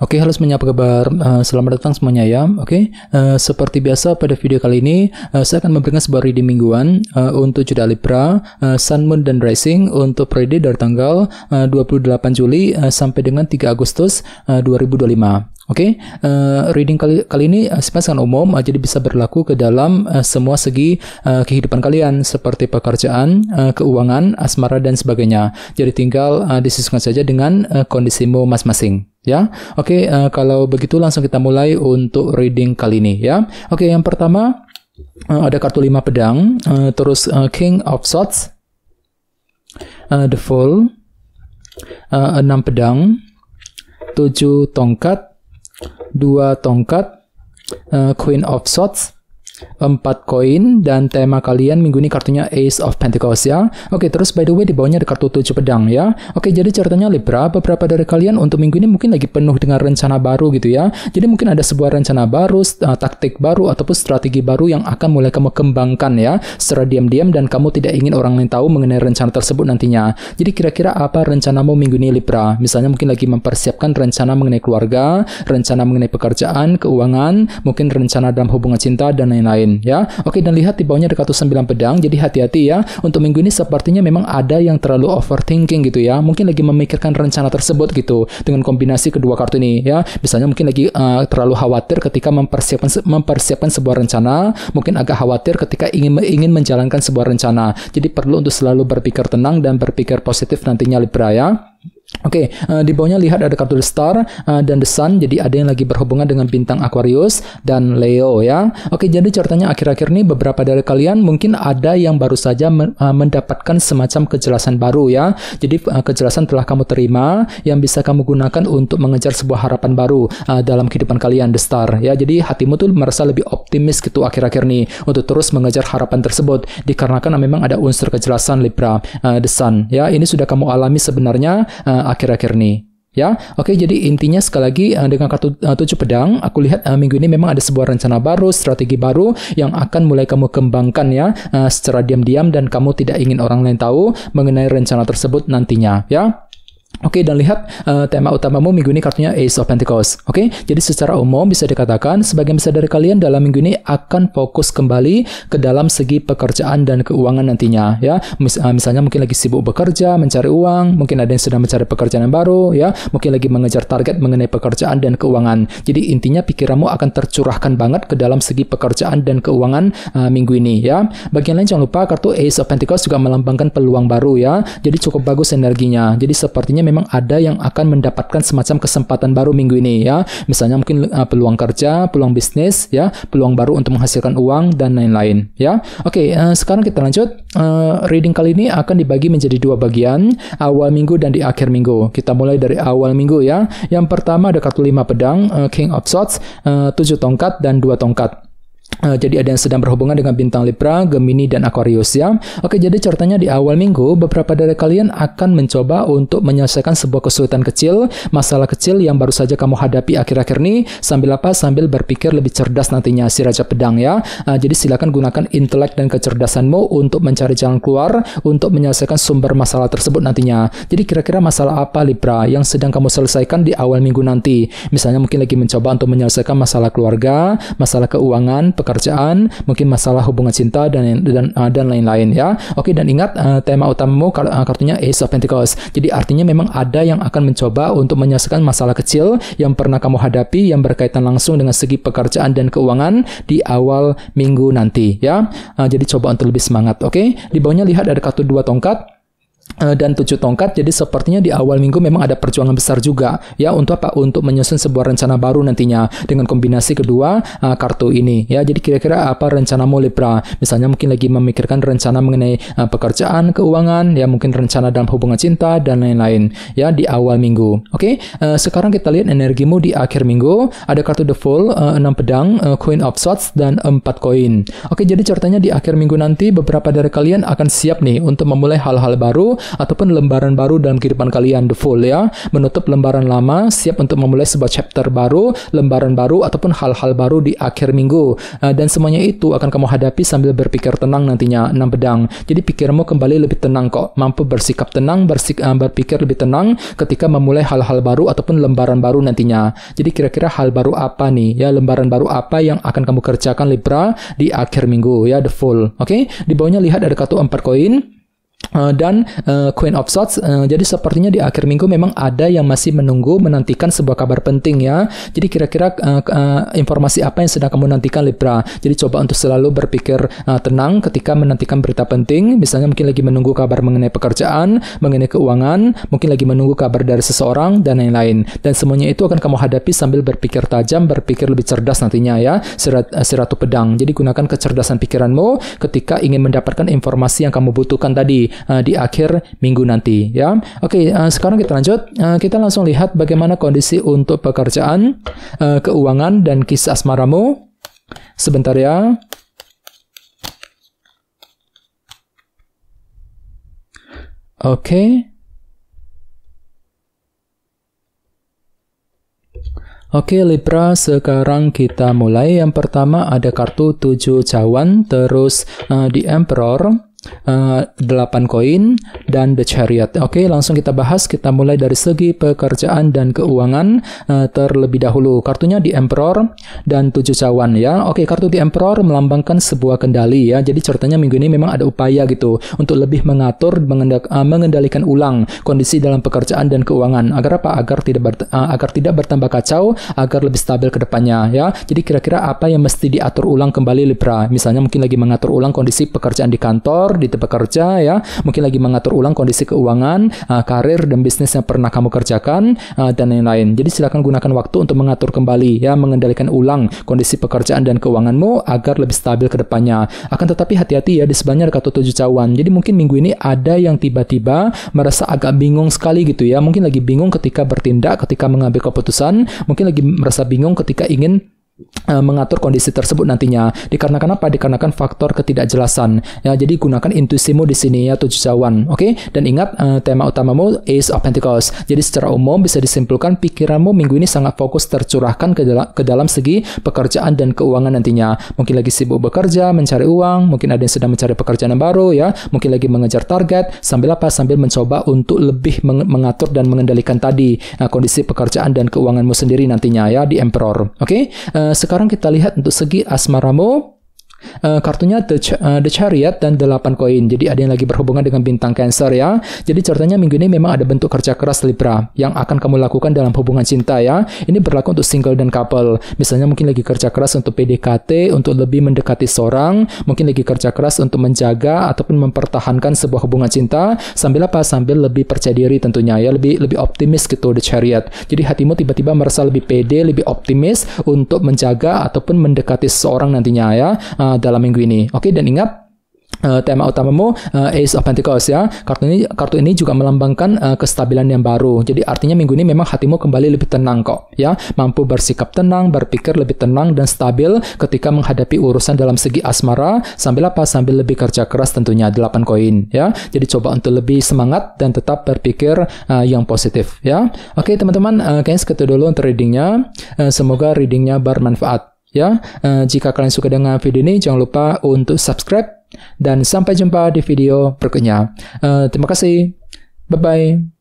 Oke, halo semuanya, apa kabar? Selamat datang semuanya ya. Oke, seperti biasa pada video kali ini saya akan memberikan sebuah reading mingguan untuk zodiak Libra, Sun, Moon, dan Rising untuk periode dari tanggal 28 Juli sampai dengan 3 Agustus 2025. Oke, reading kali ini sifatnya sangat umum, jadi bisa berlaku ke dalam semua segi kehidupan kalian seperti pekerjaan, keuangan, asmara, dan sebagainya. Jadi tinggal disesuaikan saja dengan kondisimu masing-masing. Ya, oke, kalau begitu langsung kita mulai untuk reading kali ini ya. Oke, yang pertama ada kartu 5 pedang, terus King of Swords, The Fool, 6 pedang, 7 tongkat, 2 tongkat, Queen of Swords, 4 koin, dan tema kalian minggu ini kartunya Ace of Pentacles ya. Oke, terus by the way di bawahnya ada kartu 7 pedang ya. Oke, jadi ceritanya Libra, beberapa dari kalian untuk minggu ini mungkin lagi penuh dengan rencana baru gitu ya. Jadi mungkin ada sebuah rencana baru, taktik baru, ataupun strategi baru yang akan mulai kamu kembangkan ya, secara diam-diam, dan kamu tidak ingin orang lain tahu mengenai rencana tersebut nantinya. Jadi kira-kira apa rencanamu minggu ini Libra? Misalnya mungkin lagi mempersiapkan rencana mengenai keluarga, rencana mengenai pekerjaan, keuangan, mungkin rencana dalam hubungan cinta, dan lain-lain ya. Oke, dan lihat di bawahnya ada kartu 9 pedang. Jadi hati-hati ya. Untuk minggu ini sepertinya memang ada yang terlalu overthinking gitu ya. Mungkin lagi memikirkan rencana tersebut gitu dengan kombinasi kedua kartu ini ya. Misalnya mungkin lagi terlalu khawatir ketika mempersiapkan sebuah rencana, mungkin agak khawatir ketika ingin menjalankan sebuah rencana. Jadi perlu untuk selalu berpikir tenang dan berpikir positif nantinya Libra ya. Oke, di bawahnya lihat ada kartu The Star dan The Sun. Jadi ada yang lagi berhubungan dengan bintang Aquarius dan Leo ya. Oke, jadi ceritanya akhir-akhir ini beberapa dari kalian mungkin ada yang baru saja mendapatkan semacam kejelasan baru ya. Jadi kejelasan telah kamu terima yang bisa kamu gunakan untuk mengejar sebuah harapan baru dalam kehidupan kalian, The Star ya. Jadi hatimu tuh merasa lebih optimis gitu akhir-akhir ini untuk terus mengejar harapan tersebut dikarenakan memang ada unsur kejelasan Libra, The Sun ya. Ini sudah kamu alami sebenarnya akhir-akhir ini ya. Oke, jadi intinya sekali lagi dengan kartu 7 pedang, aku lihat minggu ini memang ada sebuah rencana baru, strategi baru yang akan mulai kamu kembangkan ya, secara diam-diam, dan kamu tidak ingin orang lain tahu mengenai rencana tersebut nantinya ya. Oke, dan lihat tema utamamu minggu ini kartunya Ace of Pentacles. Oke, jadi secara umum bisa dikatakan sebagian besar dari kalian dalam minggu ini akan fokus kembali ke dalam segi pekerjaan dan keuangan nantinya ya. Misalnya mungkin lagi sibuk bekerja, mencari uang, mungkin ada yang sedang mencari pekerjaan yang baru ya, mungkin lagi mengejar target mengenai pekerjaan dan keuangan. Jadi intinya pikiranmu akan tercurahkan banget ke dalam segi pekerjaan dan keuangan minggu ini ya. Bagian lain jangan lupa kartu Ace of Pentacles juga melambangkan peluang baru ya. Jadi cukup bagus energinya. Jadi sepertinya memang ada yang akan mendapatkan semacam kesempatan baru minggu ini ya. Misalnya mungkin peluang kerja, peluang bisnis ya, peluang baru untuk menghasilkan uang dan lain-lain ya. Oke, sekarang kita lanjut. Reading kali ini akan dibagi menjadi 2 bagian, awal minggu dan di akhir minggu. Kita mulai dari awal minggu ya. Yang pertama ada kartu 5 pedang, King of Swords, 7 tongkat dan 2 tongkat. Jadi ada yang sedang berhubungan dengan bintang Libra, Gemini, dan Aquarius ya. Oke, jadi ceritanya di awal minggu beberapa dari kalian akan mencoba untuk menyelesaikan sebuah kesulitan kecil, masalah kecil yang baru saja kamu hadapi akhir-akhir ini. Sambil apa? Sambil berpikir lebih cerdas nantinya si Raja Pedang ya. Jadi silakan gunakan intelek dan kecerdasanmu untuk mencari jalan keluar untuk menyelesaikan sumber masalah tersebut nantinya. Jadi kira-kira masalah apa Libra yang sedang kamu selesaikan di awal minggu nanti? Misalnya mungkin lagi mencoba untuk menyelesaikan masalah keluarga, masalah keuangan, pekerjaan, mungkin masalah hubungan cinta dan lain-lain ya. Oke, dan ingat tema utamamu kartunya Ace of Pentacles. Jadi artinya memang ada yang akan mencoba untuk menyelesaikan masalah kecil yang pernah kamu hadapi yang berkaitan langsung dengan segi pekerjaan dan keuangan di awal minggu nanti ya. Jadi coba untuk lebih semangat. Oke, di bawahnya lihat ada kartu 2 tongkat dan 7 tongkat. Jadi sepertinya di awal minggu memang ada perjuangan besar juga ya, untuk apa? Untuk menyusun sebuah rencana baru nantinya dengan kombinasi kedua kartu ini ya. Jadi kira-kira apa rencanamu Libra? Misalnya mungkin lagi memikirkan rencana mengenai pekerjaan, keuangan ya, mungkin rencana dalam hubungan cinta dan lain-lain ya di awal minggu. Oke, sekarang kita lihat energimu di akhir minggu. Ada kartu The Fool, 6 pedang, Queen of Swords, dan 4 koin. Oke, jadi ceritanya di akhir minggu nanti beberapa dari kalian akan siap nih untuk memulai hal-hal baru ataupun lembaran baru dalam kehidupan kalian, the full ya. Menutup lembaran lama, siap untuk memulai sebuah chapter baru, lembaran baru ataupun hal-hal baru di akhir minggu. Dan semuanya itu akan kamu hadapi sambil berpikir tenang nantinya, 6 pedang. Jadi pikirmu kembali lebih tenang kok, mampu bersikap tenang, berpikir lebih tenang ketika memulai hal-hal baru ataupun lembaran baru nantinya. Jadi kira-kira hal baru apa nih ya, lembaran baru apa yang akan kamu kerjakan Libra di akhir minggu ya, the full. Oke, di bawahnya lihat ada kartu 4 koin. Dan Queen of Swords. Jadi sepertinya di akhir minggu memang ada yang masih menantikan sebuah kabar penting ya. Jadi kira-kira informasi apa yang sedang kamu nantikan Libra. Jadi coba untuk selalu berpikir tenang ketika menantikan berita penting. Misalnya mungkin lagi menunggu kabar mengenai pekerjaan, mengenai keuangan, mungkin lagi menunggu kabar dari seseorang dan lain-lain. Dan semuanya itu akan kamu hadapi sambil berpikir tajam, berpikir lebih cerdas nantinya ya. Ratu Pedang. Jadi gunakan kecerdasan pikiranmu ketika ingin mendapatkan informasi yang kamu butuhkan tadi di akhir minggu nanti ya. Oke, sekarang kita lanjut. Kita langsung lihat bagaimana kondisi untuk pekerjaan, keuangan dan kisah asmaramu. Sebentar ya. Oke. Oke Libra, sekarang kita mulai. Yang pertama ada kartu 7 cawan, terus The Emperor, 8 koin, dan The Chariot. Oke, langsung kita bahas. Kita mulai dari segi pekerjaan dan keuangan terlebih dahulu. Kartunya The Emperor dan 7 cawan ya. Oke, kartu The Emperor melambangkan sebuah kendali ya. Jadi ceritanya minggu ini memang ada upaya gitu untuk lebih mengatur, mengendalikan ulang kondisi dalam pekerjaan dan keuangan. Agar apa? Agar tidak bertambah kacau, agar lebih stabil ke depannya ya. Jadi kira-kira apa yang mesti diatur ulang kembali Libra? Misalnya mungkin lagi mengatur ulang kondisi pekerjaan di kantor, di tempat kerja ya, mungkin lagi mengatur ulang kondisi keuangan, karir dan bisnis yang pernah kamu kerjakan dan lain-lain. Jadi silakan gunakan waktu untuk mengatur kembali ya, mengendalikan ulang kondisi pekerjaan dan keuanganmu agar lebih stabil ke depannya. Akan tetapi hati-hati ya, di sebelahnya ada kartu 7 cawan. Jadi mungkin minggu ini ada yang tiba-tiba merasa agak bingung sekali gitu ya. Mungkin lagi bingung ketika bertindak, ketika mengambil keputusan, mungkin lagi merasa bingung ketika ingin mengatur kondisi tersebut nantinya. Dikarenakan apa? Dikarenakan faktor ketidakjelasan. Ya, jadi gunakan intuisimu di sini ya, 7 cawan. Oke? Dan ingat tema utamamu Ace of Pentacles. Jadi secara umum bisa disimpulkan pikiranmu minggu ini sangat fokus tercurahkan ke dalam segi pekerjaan dan keuangan nantinya. Mungkin lagi sibuk bekerja, mencari uang, mungkin ada yang sedang mencari pekerjaan yang baru ya, mungkin lagi mengejar target, sambil apa? Sambil mencoba untuk lebih mengatur dan mengendalikan tadi kondisi pekerjaan dan keuanganmu sendiri nantinya ya, di Emperor. Oke? Sekarang kita lihat untuk segi asmaramu. Kartunya The Chariot dan 8 koin. Jadi ada yang lagi berhubungan dengan bintang Cancer ya. Jadi ceritanya minggu ini memang ada bentuk kerja keras Libra yang akan kamu lakukan dalam hubungan cinta ya. Ini berlaku untuk single dan couple. Misalnya mungkin lagi kerja keras untuk PDKT, untuk lebih mendekati seorang, mungkin lagi kerja keras untuk menjaga ataupun mempertahankan sebuah hubungan cinta, sambil apa? Sambil lebih percaya diri tentunya ya, lebih optimis gitu The Chariot. Jadi hatimu tiba-tiba merasa lebih pede, lebih optimis untuk menjaga ataupun mendekati seseorang nantinya ya, dalam minggu ini. Oke, dan ingat tema utamamu Ace of Pentacles ya. Kartu ini juga melambangkan kestabilan yang baru. Jadi artinya minggu ini memang hatimu kembali lebih tenang kok ya, mampu bersikap tenang, berpikir lebih tenang dan stabil ketika menghadapi urusan dalam segi asmara, sambil apa? Sambil lebih kerja keras tentunya, 8 koin ya. Jadi coba untuk lebih semangat dan tetap berpikir yang positif ya. Oke teman-teman, kayaknya segitu dulu untuk readingnya. Semoga readingnya bermanfaat ya. Jika kalian suka dengan video ini, jangan lupa untuk subscribe dan sampai jumpa di video berikutnya. Terima kasih. Bye-bye.